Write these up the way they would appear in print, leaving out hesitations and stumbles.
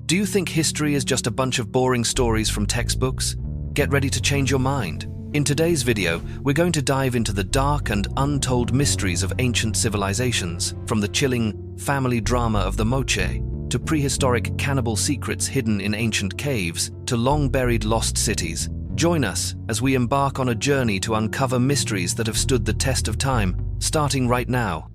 Do you think history is just a bunch of boring stories from textbooks? Get ready to change your mind. In today's video, we're going to dive into the dark and untold mysteries of ancient civilizations, from the chilling family drama of the Moche, to prehistoric cannibal secrets hidden in ancient caves, to long-buried lost cities. Join us as we embark on a journey to uncover mysteries that have stood the test of time, starting right now.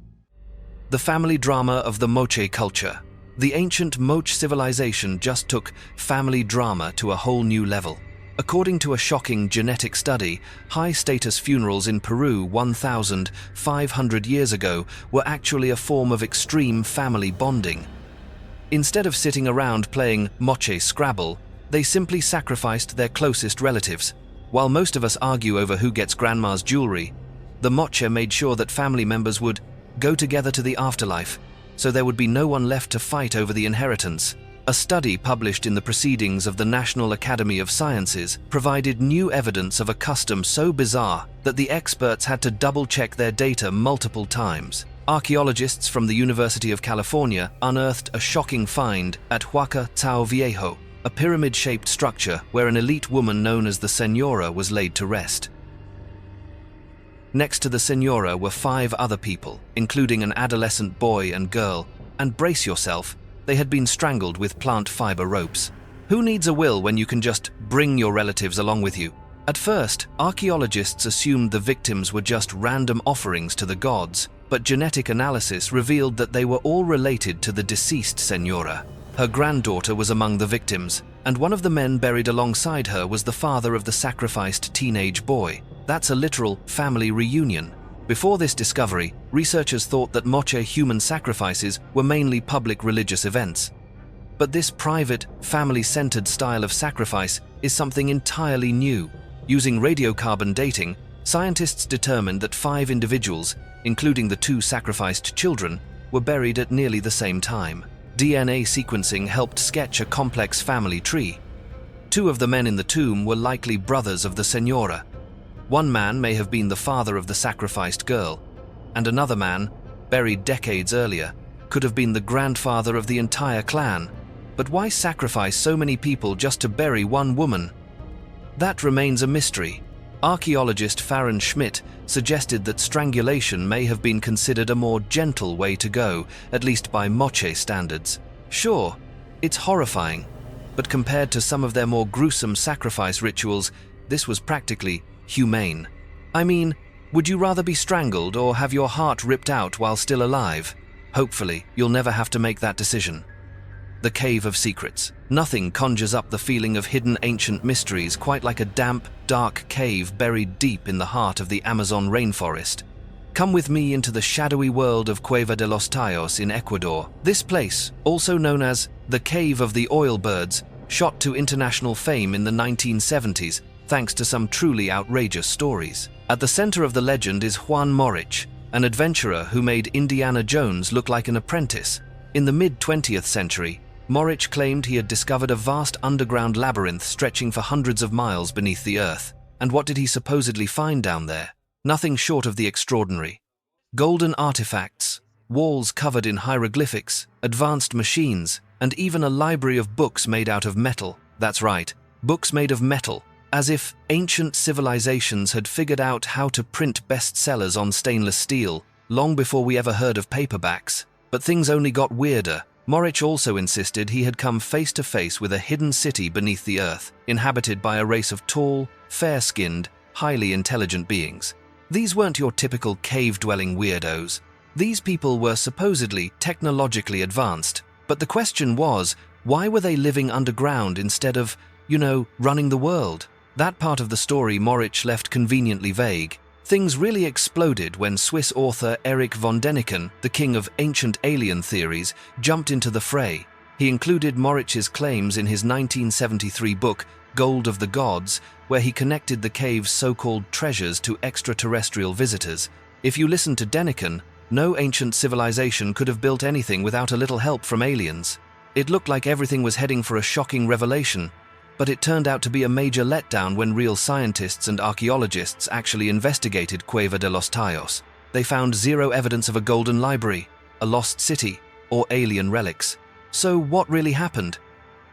The family drama of the Moche culture. The ancient Moche civilization just took family drama to a whole new level. According to a shocking genetic study, high-status funerals in Peru 1,500 years ago were actually a form of extreme family bonding. Instead of sitting around playing Moche Scrabble, they simply sacrificed their closest relatives. While most of us argue over who gets grandma's jewelry, the Moche made sure that family members would go together to the afterlife, so there would be no one left to fight over the inheritance. A study published in the Proceedings of the National Academy of Sciences provided new evidence of a custom so bizarre that the experts had to double-check their data multiple times. Archaeologists from the University of California unearthed a shocking find at Huaca Tao Viejo, a pyramid-shaped structure where an elite woman known as the Senora was laid to rest. Next to the Senora were 5 other people, including an adolescent boy and girl, and brace yourself, they had been strangled with plant fiber ropes. Who needs a will when you can just bring your relatives along with you? At first, archaeologists assumed the victims were just random offerings to the gods, but genetic analysis revealed that they were all related to the deceased Senora. Her granddaughter was among the victims, and one of the men buried alongside her was the father of the sacrificed teenage boy. That's a literal family reunion. Before this discovery, researchers thought that Moche human sacrifices were mainly public religious events. But this private, family-centered style of sacrifice is something entirely new. Using radiocarbon dating, scientists determined that 5 individuals, including the 2 sacrificed children, were buried at nearly the same time. DNA sequencing helped sketch a complex family tree. 2 of the men in the tomb were likely brothers of the Senora. One man may have been the father of the sacrificed girl, and another man, buried decades earlier, could have been the grandfather of the entire clan. But why sacrifice so many people just to bury one woman? That remains a mystery. Archaeologist Farron Schmidt suggested that strangulation may have been considered a more gentle way to go, at least by Moche standards. Sure, it's horrifying, but compared to some of their more gruesome sacrifice rituals, this was practically humane. I mean, would you rather be strangled or have your heart ripped out while still alive? Hopefully, you'll never have to make that decision. The Cave of Secrets. Nothing conjures up the feeling of hidden ancient mysteries quite like a damp, dark cave buried deep in the heart of the Amazon rainforest. Come with me into the shadowy world of Cueva de los Tallos in Ecuador. This place, also known as the Cave of the Oil Birds, shot to international fame in the 1970s thanks to some truly outrageous stories. At the center of the legend is Juan Moche, an adventurer who made Indiana Jones look like an apprentice. In the mid-20th century, Moche claimed he had discovered a vast underground labyrinth stretching for hundreds of miles beneath the earth. And what did he supposedly find down there? Nothing short of the extraordinary. Golden artifacts, walls covered in hieroglyphics, advanced machines, and even a library of books made out of metal. That's right, books made of metal, as if ancient civilizations had figured out how to print bestsellers on stainless steel long before we ever heard of paperbacks. But things only got weirder. Moche also insisted he had come face to face with a hidden city beneath the earth, inhabited by a race of tall, fair-skinned, highly intelligent beings. These weren't your typical cave-dwelling weirdos. These people were supposedly technologically advanced. But the question was, why were they living underground instead of, running the world? That part of the story Moche left conveniently vague. Things really exploded when Swiss author Erich von Däniken, the king of ancient alien theories, jumped into the fray. He included Moche's claims in his 1973 book, Gold of the Gods, where he connected the cave's so-called treasures to extraterrestrial visitors. If you listen to Däniken, no ancient civilization could have built anything without a little help from aliens. It looked like everything was heading for a shocking revelation, but it turned out to be a major letdown when real scientists and archaeologists actually investigated Cueva de los Tallos. They found zero evidence of a golden library, a lost city, or alien relics. So what really happened?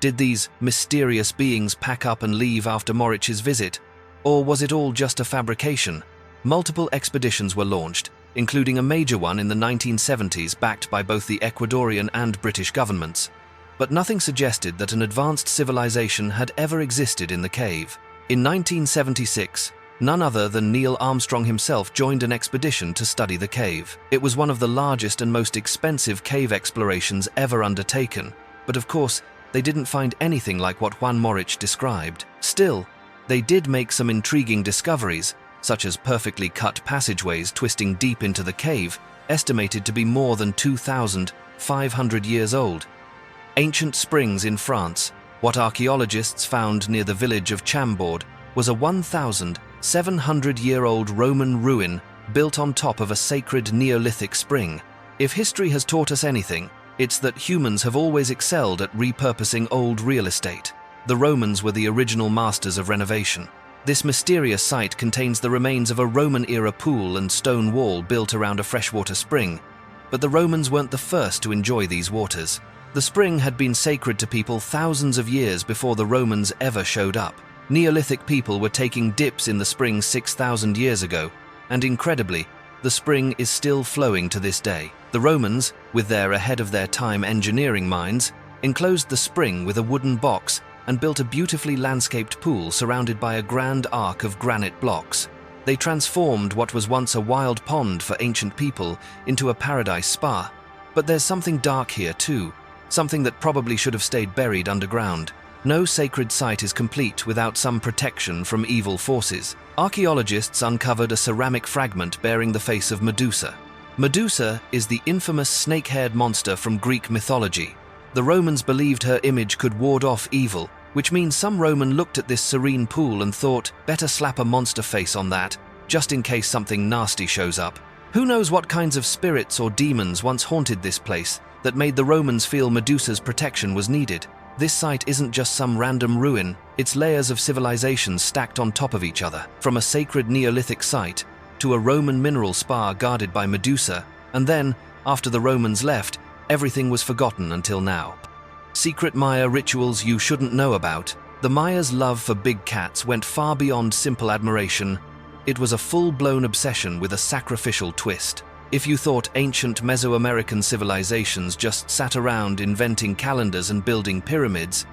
Did these mysterious beings pack up and leave after Moche's visit? Or was it all just a fabrication? Multiple expeditions were launched, including a major one in the 1970s backed by both the Ecuadorian and British governments. But nothing suggested that an advanced civilization had ever existed in the cave. In 1976, none other than Neil Armstrong himself joined an expedition to study the cave. It was one of the largest and most expensive cave explorations ever undertaken, but of course, they didn't find anything like what Juan Moche described. Still, they did make some intriguing discoveries, such as perfectly cut passageways twisting deep into the cave, estimated to be more than 2,500 years old. Ancient springs in France. What archaeologists found near the village of Chambord was a 1,700-year-old Roman ruin built on top of a sacred Neolithic spring. If history has taught us anything, it's that humans have always excelled at repurposing old real estate. The Romans were the original masters of renovation. This mysterious site contains the remains of a Roman-era pool and stone wall built around a freshwater spring. But the Romans weren't the first to enjoy these waters. The spring had been sacred to people thousands of years before the Romans ever showed up. Neolithic people were taking dips in the spring 6,000 years ago, and incredibly, the spring is still flowing to this day. The Romans, with their ahead-of-their-time engineering minds, enclosed the spring with a wooden box and built a beautifully landscaped pool surrounded by a grand arc of granite blocks. They transformed what was once a wild pond for ancient people into a paradise spa. But there's something dark here too. Something that probably should have stayed buried underground. No sacred site is complete without some protection from evil forces. Archaeologists uncovered a ceramic fragment bearing the face of Medusa. Medusa is the infamous snake-haired monster from Greek mythology. The Romans believed her image could ward off evil, which means some Roman looked at this serene pool and thought, better slap a monster face on that, just in case something nasty shows up. Who knows what kinds of spirits or demons once haunted this place that made the Romans feel Medusa's protection was needed. This site isn't just some random ruin, it's layers of civilizations stacked on top of each other. From a sacred Neolithic site, to a Roman mineral spa guarded by Medusa, and then, after the Romans left, everything was forgotten until now. Secret Maya rituals you shouldn't know about. The Mayas' love for big cats went far beyond simple admiration. It was a full-blown obsession with a sacrificial twist. If you thought ancient Mesoamerican civilizations just sat around inventing calendars and building pyramids,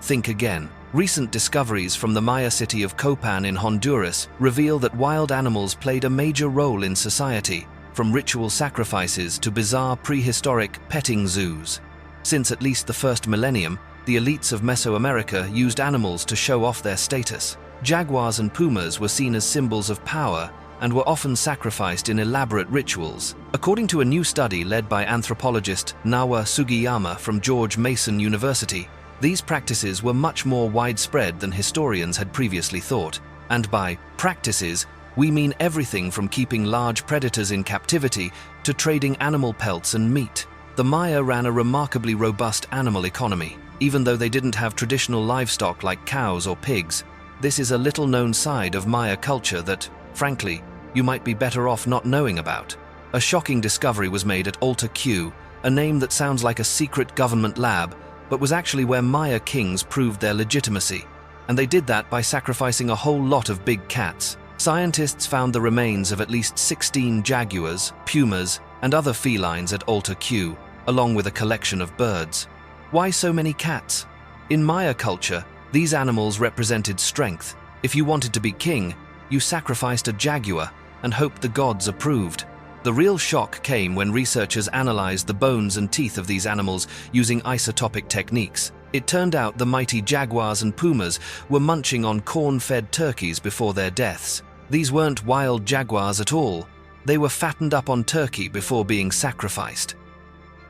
think again. Recent discoveries from the Maya city of Copan in Honduras reveal that wild animals played a major role in society, from ritual sacrifices to bizarre prehistoric petting zoos. Since at least the first millennium, the elites of Mesoamerica used animals to show off their status. Jaguars and pumas were seen as symbols of power and were often sacrificed in elaborate rituals. According to a new study led by anthropologist Nawa Sugiyama from George Mason University, these practices were much more widespread than historians had previously thought. And by practices, we mean everything from keeping large predators in captivity to trading animal pelts and meat. The Maya ran a remarkably robust animal economy. Even though they didn't have traditional livestock like cows or pigs, this is a little-known side of Maya culture that, frankly, you might be better off not knowing about. A shocking discovery was made at Alta Q, a name that sounds like a secret government lab, but was actually where Maya kings proved their legitimacy. And they did that by sacrificing a whole lot of big cats. Scientists found the remains of at least 16 jaguars, pumas, and other felines at Alta Q, along with a collection of birds. Why so many cats? In Maya culture, these animals represented strength. If you wanted to be king, you sacrificed a jaguar and hoped the gods approved. The real shock came when researchers analyzed the bones and teeth of these animals using isotopic techniques. It turned out the mighty jaguars and pumas were munching on corn-fed turkeys before their deaths. These weren't wild jaguars at all. They were fattened up on turkey before being sacrificed.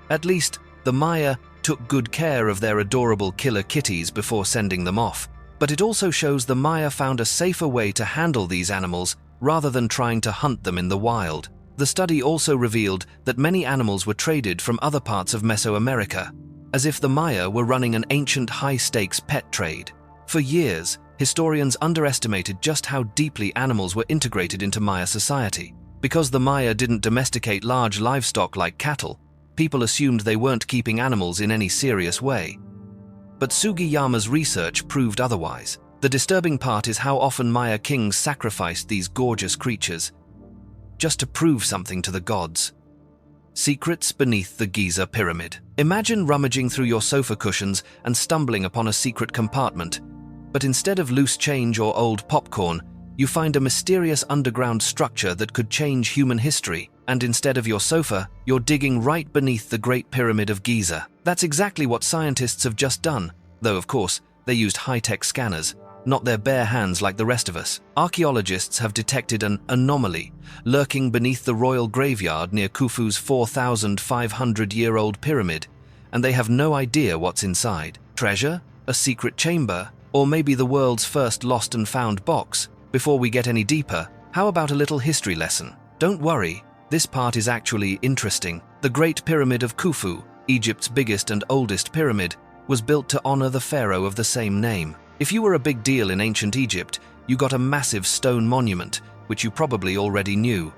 At least, the Maya took good care of their adorable killer kitties before sending them off. But it also shows the Maya found a safer way to handle these animals rather than trying to hunt them in the wild. The study also revealed that many animals were traded from other parts of Mesoamerica, as if the Maya were running an ancient high-stakes pet trade. For years, historians underestimated just how deeply animals were integrated into Maya society. Because the Maya didn't domesticate large livestock like cattle, people assumed they weren't keeping animals in any serious way. But Sugiyama's research proved otherwise. The disturbing part is how often Maya kings sacrificed these gorgeous creatures just to prove something to the gods. Secrets beneath the Giza pyramid. Imagine rummaging through your sofa cushions and stumbling upon a secret compartment, but instead of loose change or old popcorn, you find a mysterious underground structure that could change human history, and instead of your sofa, you're digging right beneath the Great Pyramid of Giza. That's exactly what scientists have just done, though of course, they used high-tech scanners, not their bare hands like the rest of us. Archaeologists have detected an anomaly lurking beneath the royal graveyard near Khufu's 4,500-year-old pyramid, and they have no idea what's inside. Treasure? A secret chamber? Or maybe the world's first lost and found box? Before we get any deeper, how about a little history lesson? Don't worry, this part is actually interesting. The Great Pyramid of Khufu, Egypt's biggest and oldest pyramid, was built to honor the pharaoh of the same name. If you were a big deal in ancient Egypt, you got a massive stone monument, which you probably already knew.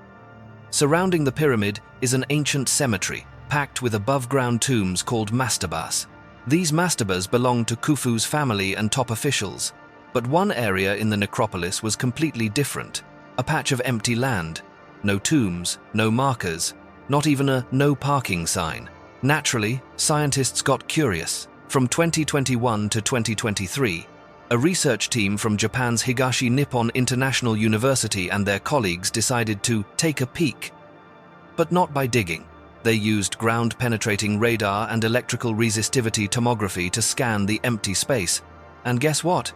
Surrounding the pyramid is an ancient cemetery, packed with above-ground tombs called mastabas. These mastabas belonged to Khufu's family and top officials, but one area in the necropolis was completely different, a patch of empty land. No tombs, no markers, not even a no parking sign. Naturally, scientists got curious. From 2021 to 2023, a research team from Japan's Higashi Nippon International University and their colleagues decided to take a peek. But not by digging. They used ground-penetrating radar and electrical resistivity tomography to scan the empty space. And guess what?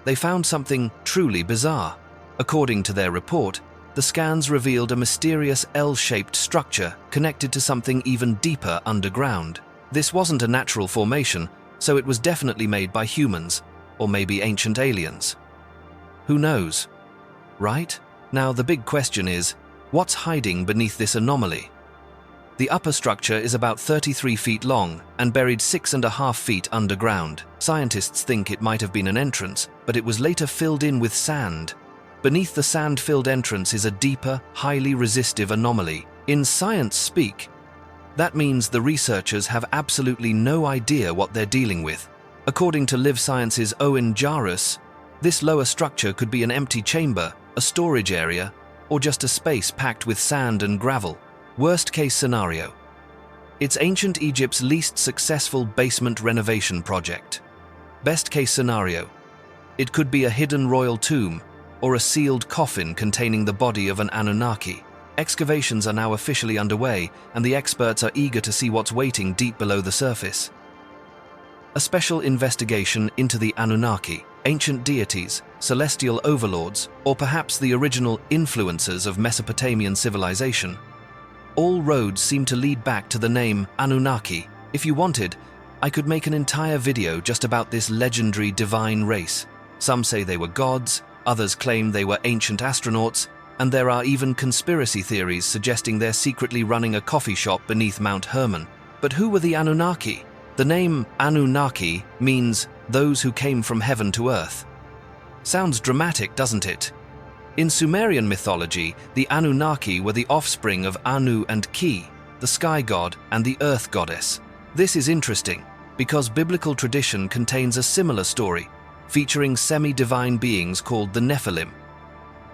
They found something truly bizarre. According to their report, the scans revealed a mysterious L-shaped structure connected to something even deeper underground. This wasn't a natural formation, so it was definitely made by humans, or maybe ancient aliens. Who knows? Right? Now the big question is, what's hiding beneath this anomaly? The upper structure is about 33 feet long and buried 6.5 feet underground. Scientists think it might have been an entrance, but it was later filled in with sand. Beneath the sand-filled entrance is a deeper, highly resistive anomaly. In science speak, that means the researchers have absolutely no idea what they're dealing with. According to Live Science's Owen Jarus, this lower structure could be an empty chamber, a storage area, or just a space packed with sand and gravel. Worst-case scenario. It's ancient Egypt's least successful basement renovation project. Best-case scenario. It could be a hidden royal tomb, or a sealed coffin containing the body of an Anunnaki. Excavations are now officially underway, and the experts are eager to see what's waiting deep below the surface. A special investigation into the Anunnaki, ancient deities, celestial overlords, or perhaps the original influencers of Mesopotamian civilization. All roads seem to lead back to the name Anunnaki. If you wanted, I could make an entire video just about this legendary divine race. Some say they were gods, others claim they were ancient astronauts, and there are even conspiracy theories suggesting they're secretly running a coffee shop beneath Mount Hermon. But who were the Anunnaki? The name Anunnaki means those who came from heaven to earth. Sounds dramatic, doesn't it? In Sumerian mythology, the Anunnaki were the offspring of Anu and Ki, the sky god and the earth goddess. This is interesting because biblical tradition contains a similar story, featuring semi-divine beings called the Nephilim,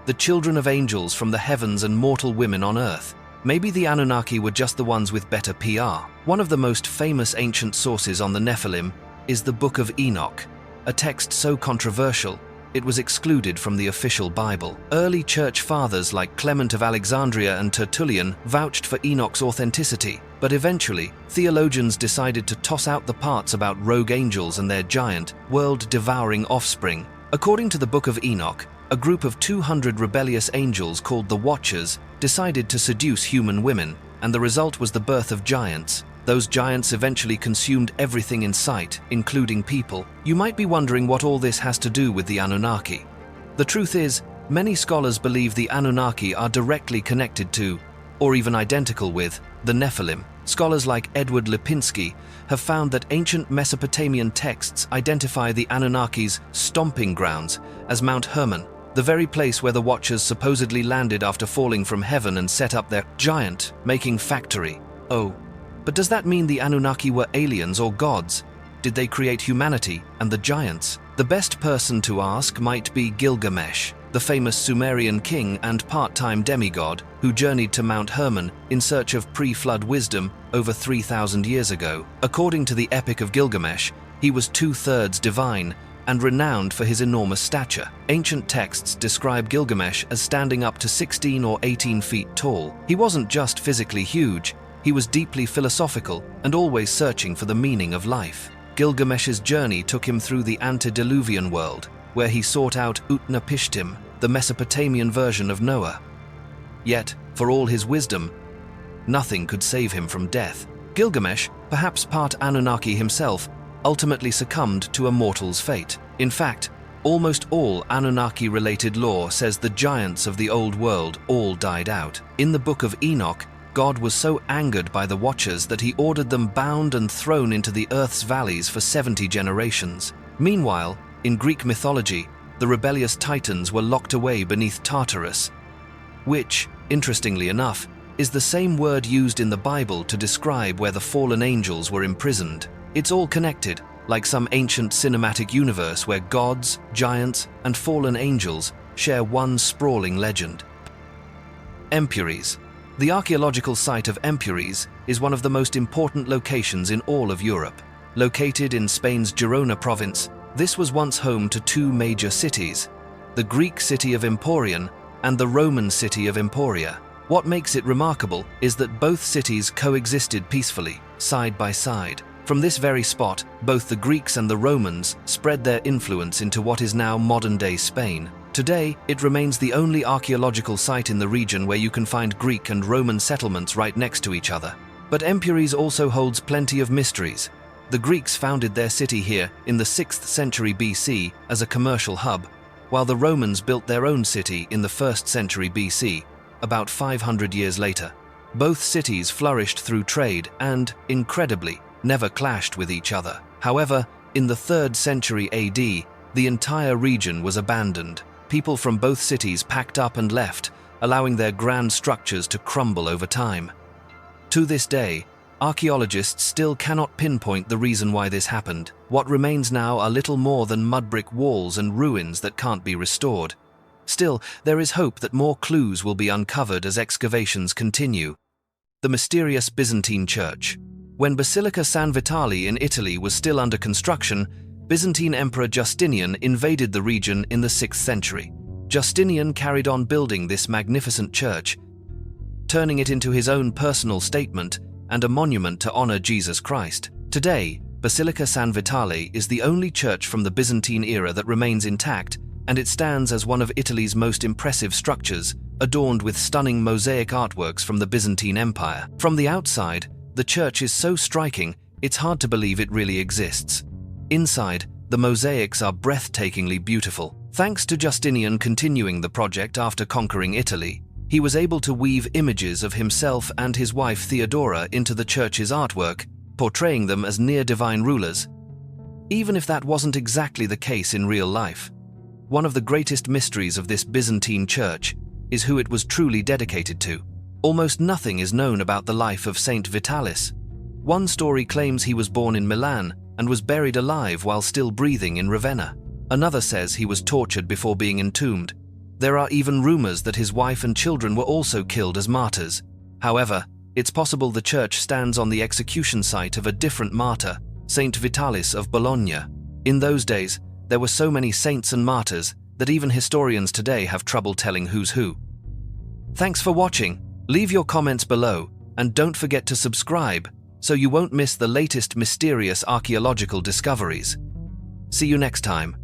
the children of angels from the heavens and mortal women on earth. Maybe the Anunnaki were just the ones with better PR. One of the most famous ancient sources on the Nephilim is the Book of Enoch, a text so controversial it was excluded from the official Bible. Early church fathers like Clement of Alexandria and Tertullian vouched for Enoch's authenticity, but eventually, theologians decided to toss out the parts about rogue angels and their giant, world-devouring offspring. According to the Book of Enoch, a group of 200 rebellious angels called the Watchers decided to seduce human women, and the result was the birth of giants. Those giants eventually consumed everything in sight, including people. You might be wondering what all this has to do with the Anunnaki. The truth is, many scholars believe the Anunnaki are directly connected to, or even identical with, the Nephilim. Scholars like Edward Lipinski have found that ancient Mesopotamian texts identify the Anunnaki's stomping grounds as Mount Hermon, the very place where the Watchers supposedly landed after falling from heaven and set up their giant-making factory. Oh. But does that mean the Anunnaki were aliens or gods? Did they create humanity and the giants? The best person to ask might be Gilgamesh, the famous Sumerian king and part-time demigod who journeyed to Mount Hermon in search of pre-flood wisdom over 3,000 years ago. According to the Epic of Gilgamesh, he was two-thirds divine and renowned for his enormous stature. Ancient texts describe Gilgamesh as standing up to 16 or 18 feet tall. He wasn't just physically huge, he was deeply philosophical and always searching for the meaning of life. Gilgamesh's journey took him through the antediluvian world, where he sought out Utnapishtim, the Mesopotamian version of Noah. Yet, for all his wisdom, nothing could save him from death. Gilgamesh, perhaps part Anunnaki himself, ultimately succumbed to a mortal's fate. In fact, almost all Anunnaki-related lore says the giants of the old world all died out. In the Book of Enoch, God was so angered by the Watchers that he ordered them bound and thrown into the earth's valleys for 70 generations. Meanwhile, in Greek mythology, the rebellious Titans were locked away beneath Tartarus, which, interestingly enough, is the same word used in the Bible to describe where the fallen angels were imprisoned. It's all connected, like some ancient cinematic universe where gods, giants, and fallen angels share one sprawling legend. Empuries. The archaeological site of Empuries is one of the most important locations in all of Europe. Located in Spain's Girona province, this was once home to two major cities, the Greek city of Emporion and the Roman city of Empuria. What makes it remarkable is that both cities coexisted peacefully, side by side. From this very spot, both the Greeks and the Romans spread their influence into what is now modern-day Spain. Today, it remains the only archaeological site in the region where you can find Greek and Roman settlements right next to each other. But Empuries also holds plenty of mysteries. The Greeks founded their city here in the 6th century BC as a commercial hub, while the Romans built their own city in the 1st century BC, about 500 years later. Both cities flourished through trade and, incredibly, never clashed with each other. However, in the 3rd century AD, the entire region was abandoned. People from both cities packed up and left, allowing their grand structures to crumble over time. To this day, archaeologists still cannot pinpoint the reason why this happened. What remains now are little more than mud brick walls and ruins that can't be restored. Still, there is hope that more clues will be uncovered as excavations continue. The mysterious Byzantine Church. When Basilica San Vitale in Italy was still under construction, Byzantine Emperor Justinian invaded the region in the 6th century. Justinian carried on building this magnificent church, turning it into his own personal statement and a monument to honor Jesus Christ. Today, Basilica San Vitale is the only church from the Byzantine era that remains intact, and it stands as one of Italy's most impressive structures, adorned with stunning mosaic artworks from the Byzantine Empire. From the outside, the church is so striking, it's hard to believe it really exists. Inside, the mosaics are breathtakingly beautiful. Thanks to Justinian continuing the project after conquering Italy, he was able to weave images of himself and his wife Theodora into the church's artwork, portraying them as near-divine rulers, even if that wasn't exactly the case in real life. One of the greatest mysteries of this Byzantine church is who it was truly dedicated to. Almost nothing is known about the life of Saint Vitalis. One story claims he was born in Milan and was buried alive while still breathing in Ravenna. Another says he was tortured before being entombed. There are even rumors that his wife and children were also killed as martyrs. However, it's possible the church stands on the execution site of a different martyr, Saint Vitalis of Bologna. In those days, there were so many saints and martyrs that even historians today have trouble telling who's who. Thanks for watching. Leave your comments below, and don't forget to subscribe so you won't miss the latest mysterious archaeological discoveries. See you next time.